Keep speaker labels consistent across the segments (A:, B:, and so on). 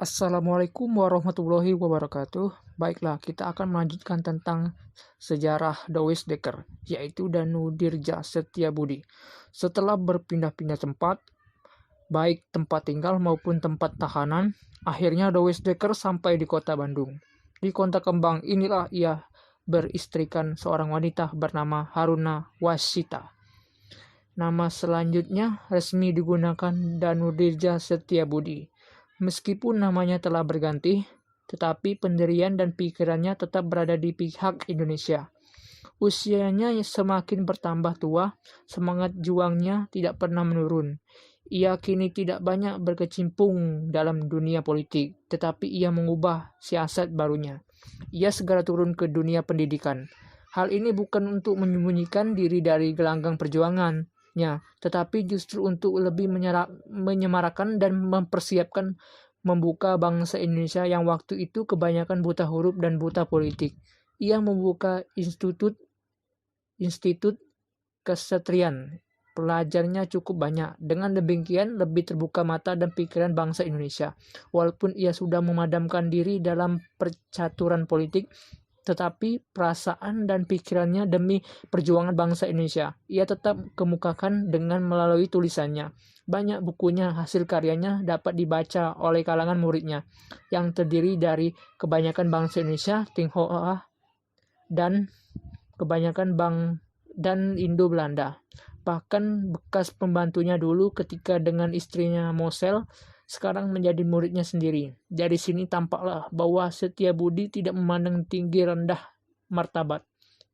A: Assalamualaikum warahmatullahi wabarakatuh. Baiklah, kita akan melanjutkan tentang sejarah Douwes Dekker, yaitu Danudirja Setiabudi. Setelah berpindah-pindah tempat, baik tempat tinggal maupun tempat tahanan, akhirnya Douwes Dekker sampai di kota Bandung. Di Kota Kembang inilah ia beristrikan seorang wanita bernama Haruna Wasyita. Nama selanjutnya resmi digunakan Danudirja Setiabudi. Meskipun namanya telah berganti, tetapi pendirian dan pikirannya tetap berada di pihak Indonesia. Usianya semakin bertambah tua, semangat juangnya tidak pernah menurun. Ia kini tidak banyak berkecimpung dalam dunia politik, tetapi ia mengubah siasat barunya. Ia segera turun ke dunia pendidikan. Hal ini bukan untuk menyembunyikan diri dari gelanggang perjuangannya, tetapi justru untuk lebih menyemarakan dan mempersiapkan membuka bangsa Indonesia yang waktu itu kebanyakan buta huruf dan buta politik. Ia membuka institut kesatrian. Pelajarnya cukup banyak. Dengan demikian lebih terbuka mata dan pikiran bangsa Indonesia. Walaupun ia sudah memadamkan diri dalam percaturan politik, tetapi perasaan dan pikirannya demi perjuangan bangsa Indonesia ia tetap kemukakan dengan melalui tulisannya. Banyak bukunya, hasil karyanya dapat dibaca oleh kalangan muridnya yang terdiri dari kebanyakan bangsa Indonesia, Tionghoa, dan kebanyakan dan Indo-Belanda. Bahkan bekas pembantunya dulu ketika dengan istrinya Mosel sekarang menjadi muridnya sendiri. Dari sini tampaklah bahwa Setiabudi tidak memandang tinggi rendah martabat.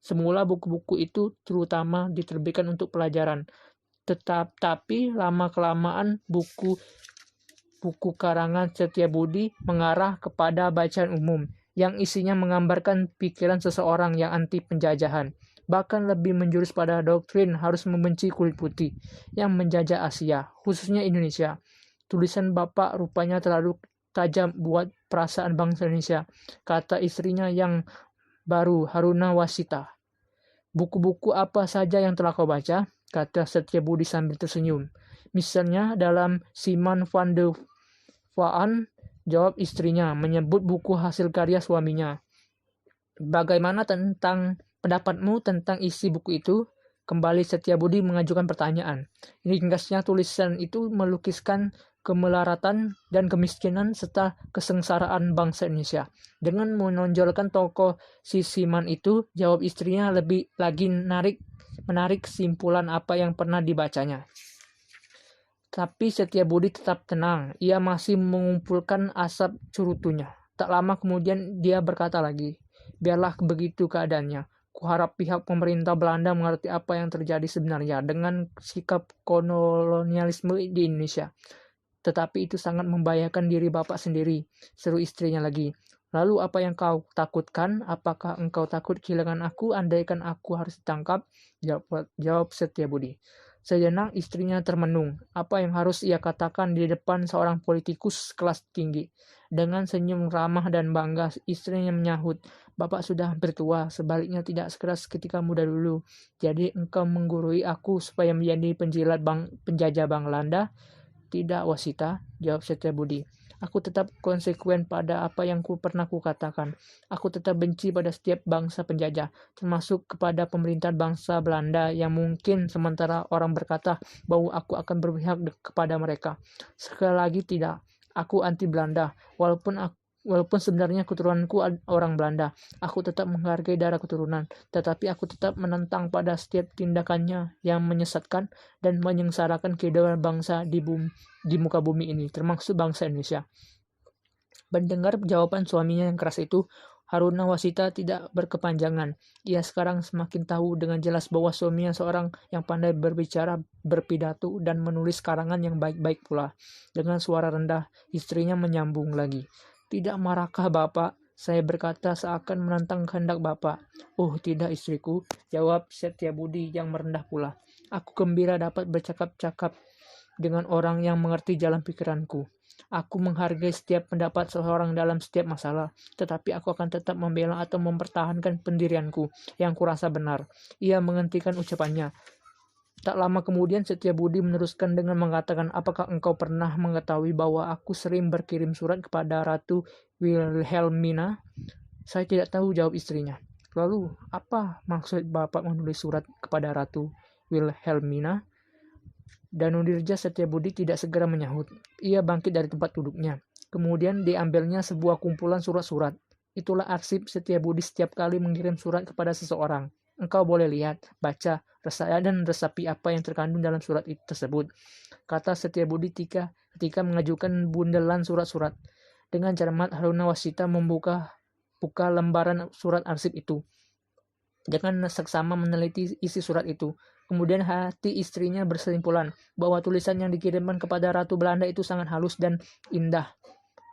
A: Semula buku-buku itu terutama diterbitkan untuk pelajaran. Tapi lama-kelamaan buku karangan Setiabudi mengarah kepada bacaan umum yang isinya menggambarkan pikiran seseorang yang anti penjajahan. Bahkan lebih menjurus pada doktrin harus membenci kulit putih yang menjajah Asia, khususnya Indonesia. Tulisan Bapak rupanya terlalu tajam buat perasaan bangsa Indonesia, kata istrinya yang baru, Haruna Wasyita. Buku-buku apa saja yang telah kau baca? Kata Setiabudi sambil tersenyum. Misalnya dalam Simon van de Vaan, jawab istrinya, menyebut buku hasil karya suaminya. Bagaimana tentang pendapatmu tentang isi buku itu? Kembali Setiabudi mengajukan pertanyaan. Ringkasnya tulisan itu melukiskan kemelaratan dan kemiskinan serta kesengsaraan bangsa Indonesia. Dengan menonjolkan tokoh si Siman itu, jawab istrinya lebih lagi menarik kesimpulan apa yang pernah dibacanya. Tapi Setiabudi tetap tenang. Ia masih mengumpulkan asap curutunya. Tak lama kemudian dia berkata lagi, biarlah begitu keadaannya. Kuharap pihak pemerintah Belanda mengerti apa yang terjadi sebenarnya dengan sikap kolonialisme di Indonesia. Tetapi itu sangat membahayakan diri Bapak sendiri, seru istrinya lagi. Lalu apa yang kau takutkan? Apakah engkau takut kehilangan aku andaikan aku harus ditangkap? Jawab Setiabudi. Sejenak istrinya termenung. Apa yang harus ia katakan di depan seorang politikus kelas tinggi? Dengan senyum ramah dan bangga, istrinya menyahut, Bapak sudah hampir tua, sebaliknya tidak sekeras ketika muda dulu. Jadi engkau menggurui aku supaya menjadi penjajah Belanda? Tidak, Wasita, jawab Setiabudi. Aku tetap konsekuen pada apa yang pernah kukatakan. Aku tetap benci pada setiap bangsa penjajah, termasuk kepada pemerintahan bangsa Belanda yang mungkin sementara orang berkata bahwa aku akan berpihak kepada mereka. Sekali lagi tidak, aku anti Belanda, walaupun sebenarnya keturunanku orang Belanda. Aku tetap menghargai darah keturunan, tetapi aku tetap menentang pada setiap tindakannya yang menyesatkan dan menyengsarakan kehidupan bangsa di muka bumi ini, termasuk bangsa Indonesia. Mendengar jawaban suaminya yang keras itu, Haruna Wasyita tidak berkepanjangan. Ia sekarang semakin tahu dengan jelas bahwa suaminya seorang yang pandai berbicara, berpidato, dan menulis karangan yang baik-baik pula. Dengan suara rendah, istrinya menyambung lagi. Tidak marahkah Bapak? Saya berkata seakan menentang kehendak Bapak. Oh tidak istriku, jawab Setiabudi yang merendah pula. Aku gembira dapat bercakap-cakap dengan orang yang mengerti jalan pikiranku. Aku menghargai setiap pendapat seseorang dalam setiap masalah, tetapi aku akan tetap membela atau mempertahankan pendirianku yang kurasa benar. Ia menghentikan ucapannya. Tak lama kemudian Setiabudi meneruskan dengan mengatakan, apakah engkau pernah mengetahui bahwa aku sering berkirim surat kepada Ratu Wilhelmina? Saya tidak tahu, jawab istrinya. Lalu, apa maksud Bapak menulis surat kepada Ratu Wilhelmina? Danudirja Setiabudi tidak segera menyahut. Ia bangkit dari tempat duduknya. Kemudian diambilnya sebuah kumpulan surat-surat. Itulah arsip Setiabudi setiap kali mengirim surat kepada seseorang. Engkau boleh lihat, baca, dan resapi apa yang terkandung dalam surat tersebut, kata Setiabudi ketika mengajukan bundelan surat-surat. Dengan cermat Haruna Wasita buka lembaran surat arsip itu. Dengan seksama meneliti isi surat itu. Kemudian hati istrinya berkesimpulan bahwa tulisan yang dikirimkan kepada Ratu Belanda itu sangat halus dan indah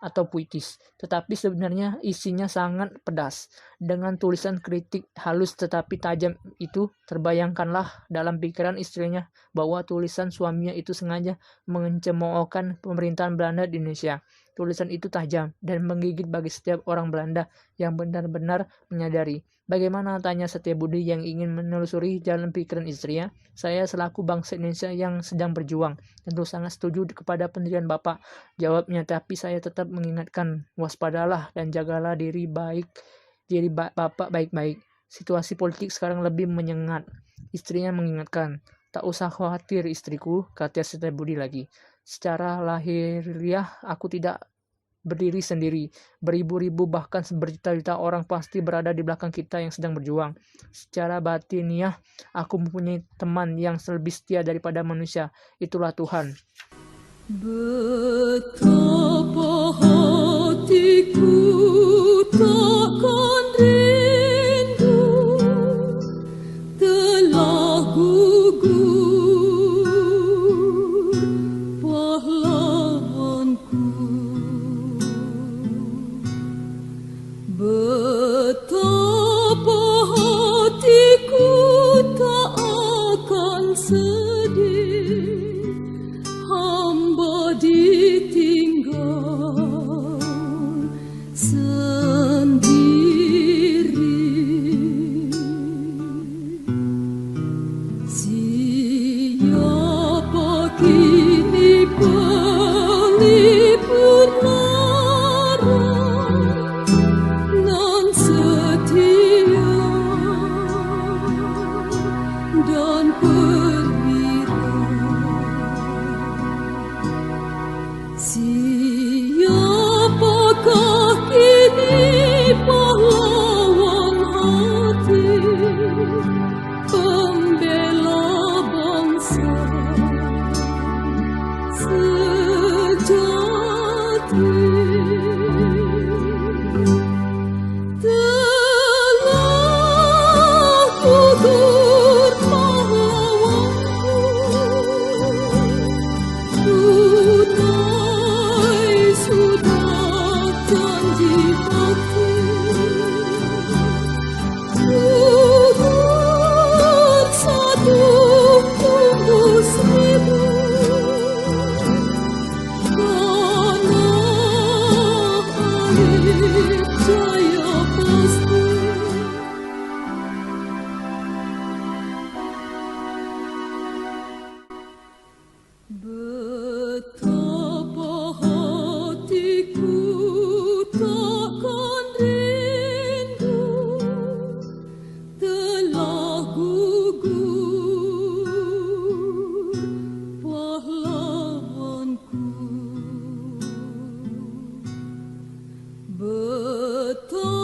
A: atau puitis, tetapi sebenarnya isinya sangat pedas. Dengan tulisan kritik halus tetapi tajam itu, terbayangkanlah dalam pikiran istrinya bahwa tulisan suaminya itu sengaja mencemoohkan pemerintahan Belanda di Indonesia. Tulisan itu tajam dan menggigit bagi setiap orang Belanda yang benar-benar menyadari. Bagaimana, tanya Setiabudi yang ingin menelusuri jalan pikiran istrinya. Saya selaku bangsa Indonesia yang sedang berjuang, tentu sangat setuju kepada pendirian Bapak, jawabnya, tapi saya tetap mengingatkan, waspadalah dan jagalah diri Bapak baik-baik. Situasi politik sekarang lebih menyengat. Istrinya mengingatkan. Tak usah khawatir istriku, kata Setiabudi lagi. Secara lahiriah aku tidak berdiri sendiri. Beribu-ribu bahkan berjuta-juta orang pasti berada di belakang kita yang sedang berjuang. Secara batiniah aku mempunyai teman yang lebih setia daripada manusia. Itulah Tuhan. Betapa hatiku takkan rindu telah gugur pahlawanku. Betapa hatiku tak akan sedih, hamba ditinggal sendiri. Siapa kini pelipur lara nan setia dan perwira? Siapakah kini pahlawan hati, pembela bangsa sejati? Telah gugur pahlawanku, tunai sudah janji bakti, gugur satu tumbuh seribu, tanah air jaya pasti. Betapa hatiku takkan rindu telah gugur pahlawanku. Betapa